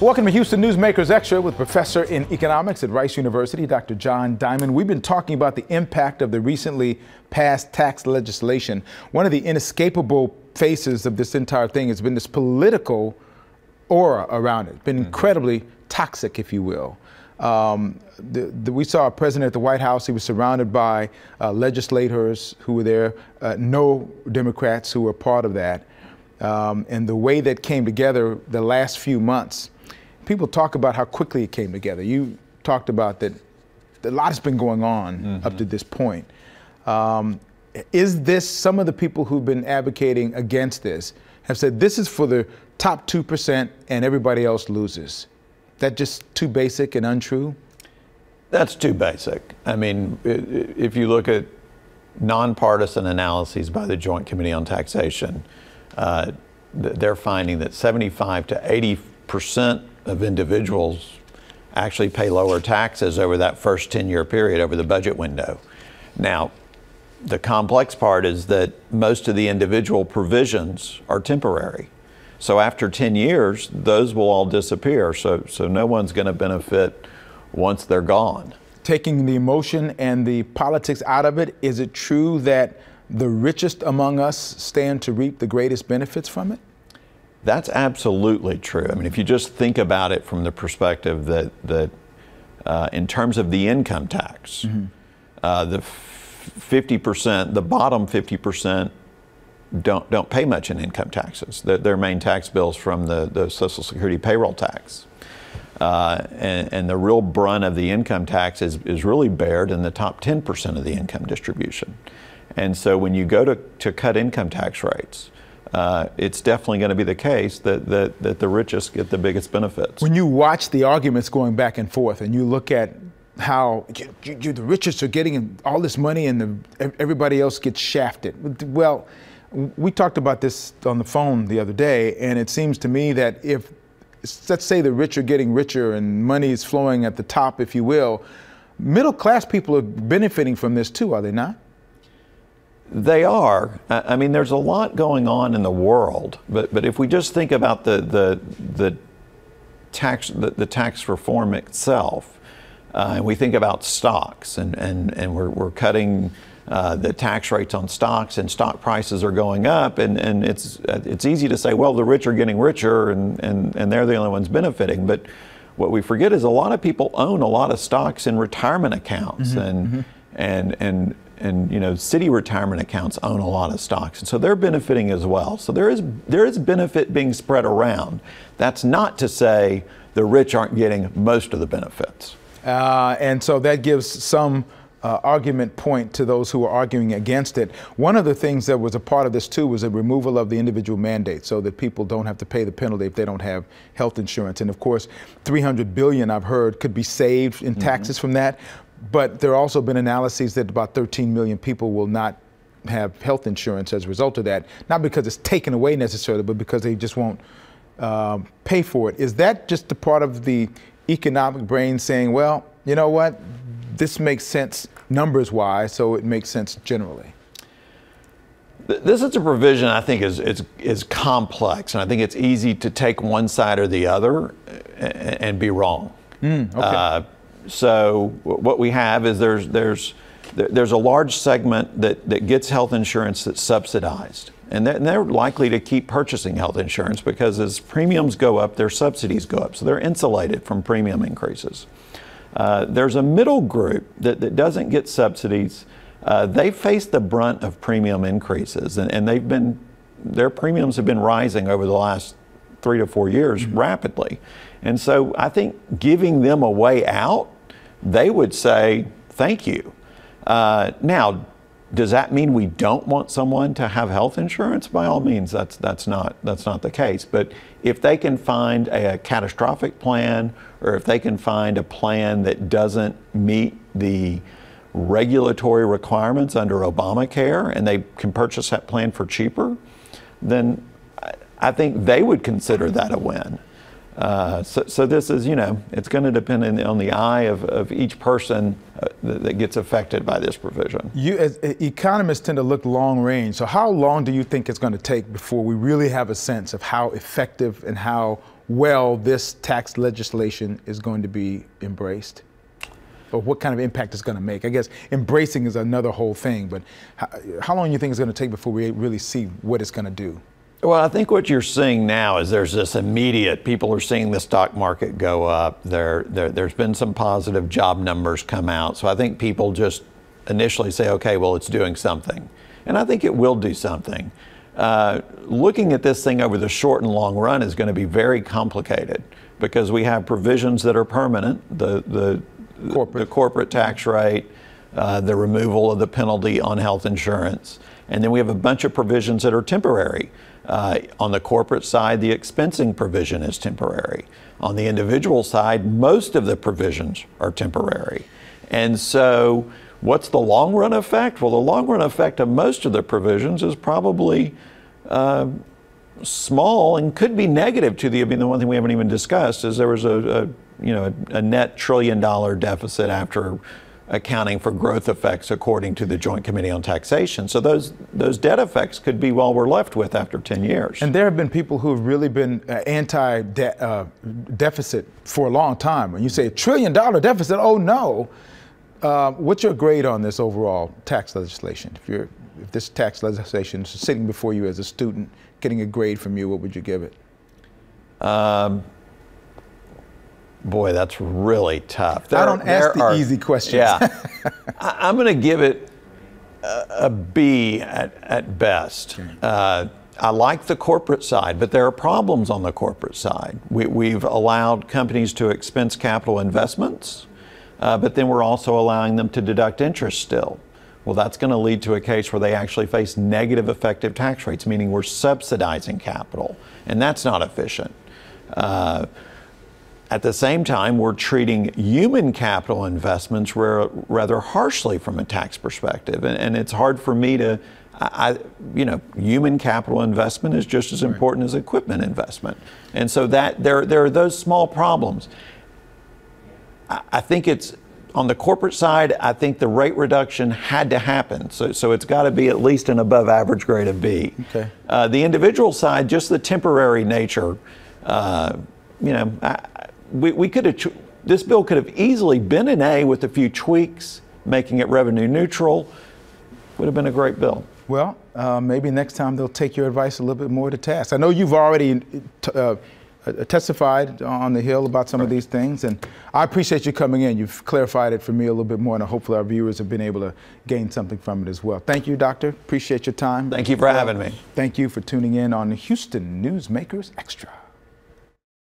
Welcome to Houston Newsmakers Extra with Professor in Economics at Rice University, Dr. John Diamond. We've been talking about the impact of the recently passed tax legislation. One of the inescapable faces of this entire thing has been this political aura around it. It's been incredibly toxic, if you will. We saw a president at the White House. He was surrounded by legislators who were there, no Democrats who were part of that. And the way that came together the last few months, people talk about how quickly it came together. You talked about that a lot has been going on up to this point. Is this, some of the people who've been advocating against this have said this is for the top 2% and everybody else loses? That just too basic and untrue? That's too basic. I mean, if you look at nonpartisan analyses by the Joint Committee on Taxation, they're finding that 75 to 80% of individuals actually pay lower taxes over that first 10-year period over the budget window. Now, the complex part is that most of the individual provisions are temporary. So after 10 years, those will all disappear. So no one's going to benefit once they're gone. Taking the emotion and the politics out of it, is it true that the richest among us stand to reap the greatest benefits from it? That's absolutely true. I mean, if you just think about it from the perspective that in terms of the income tax, the 50%, the bottom 50% don't pay much in income taxes. Their main tax bills from the Social Security payroll tax. And the real brunt of the income tax is really bared in the top 10% of the income distribution. And so when you go to cut income tax rates, it's definitely going to be the case that the richest get the biggest benefits. When you watch the arguments going back and forth and you look at how the richest are getting all this money and everybody else gets shafted. Well, we talked about this on the phone the other day, and it seems to me that if, let's say the rich are getting richer and money is flowing at the top, if you will, middle class people are benefiting from this too, are they not? They are. I mean, there's a lot going on in the world, but if we just think about the tax reform itself, and we think about stocks, and we're cutting the tax rates on stocks, and stock prices are going up, and it's easy to say, well, the rich are getting richer, and they're the only ones benefiting. But what we forget is a lot of people own a lot of stocks in retirement accounts, and you know, city retirement accounts own a lot of stocks, and so they're benefiting as well. So there is benefit being spread around. That's not to say the rich aren't getting most of the benefits. And so that gives some argument point to those who are arguing against it. One of the things that was a part of this too was a removal of the individual mandate so that people don't have to pay the penalty if they don't have health insurance. And of course, $300 billion, I've heard, could be saved in taxes from that. But there have also been analyses that about 13 million people will not have health insurance as a result of that. Not because it's taken away necessarily, but because they just won't pay for it. Is that just a part of the economic brain saying, well, you know what, this makes sense numbers-wise, so it makes sense generally? This is a provision I think is complex, and I think it's easy to take one side or the other and be wrong. Okay. So what we have is there's a large segment that gets health insurance that's subsidized, and they're likely to keep purchasing health insurance because as premiums go up, their subsidies go up, so they're insulated from premium increases. There's a middle group that doesn't get subsidies. They face the brunt of premium increases, and their premiums have been rising over the last 3 to 4 years rapidly. And so I think giving them a way out, they would say, thank you. Now, does that mean we don't want someone to have health insurance? By all means, that's not the case. But if they can find a catastrophic plan, or if they can find a plan that doesn't meet the regulatory requirements under Obamacare, and they can purchase that plan for cheaper, then I think they would consider that a win. So this is, you know, it's going to depend on the eye of each person that gets affected by this provision. You, as economists, tend to look long range. So how long do you think it's going to take before we really have a sense of how effective and how well this tax legislation is going to be embraced? Or what kind of impact it's going to make? I guess embracing is another whole thing, but how long do you think it's going to take before we really see what it's going to do? Well, I think what you're seeing now is there's this immediate, people are seeing the stock market go up. There's been some positive job numbers come out. So I think people just initially say, okay, well, it's doing something. And I think it will do something. Looking at this thing over the short and long run is going to be very complicated because we have provisions that are permanent, the corporate tax rate, the removal of the penalty on health insurance. And then we have a bunch of provisions that are temporary. On the corporate side, the expensing provision is temporary. On the individual side, most of the provisions are temporary. And so what's the long run effect? Well, the long run effect of most of the provisions is probably small and could be negative to the one thing we haven't even discussed is there was a net $1 trillion deficit after accounting for growth effects according to the Joint Committee on Taxation. So those debt effects could be what we're left with after 10 years. And there have been people who have really been anti-deficit for a long time. When you say $1 trillion deficit, oh no. What's your grade on this overall tax legislation? If this tax legislation is sitting before you as a student, getting a grade from you, what would you give it? Boy, that's really tough. I don't ask the easy questions. Yeah. I'm going to give it a B at best. I like the corporate side, but there are problems on the corporate side. We've allowed companies to expense capital investments, but then we're also allowing them to deduct interest still. Well, that's going to lead to a case where they actually face negative effective tax rates, meaning we're subsidizing capital, and that's not efficient. At the same time, we're treating human capital investments rather harshly from a tax perspective. And it's hard for me to, human capital investment is just as important as equipment investment. And so that there are those small problems. I think it's, on the corporate side, I think the rate reduction had to happen. So it's got to be at least an above average grade of B. Okay. The individual side, just the temporary nature, we could have, this bill could have easily been an A with a few tweaks, making it revenue neutral. Would have been a great bill. Well, maybe next time they'll take your advice a little bit more to task. I know you've already testified on the Hill about some of these things, and I appreciate you coming in. You've clarified it for me a little bit more, and hopefully our viewers have been able to gain something from it as well. Thank you, Doctor. Appreciate your time. Thank you for having me. Thank you for tuning in on the Houston Newsmakers Extra.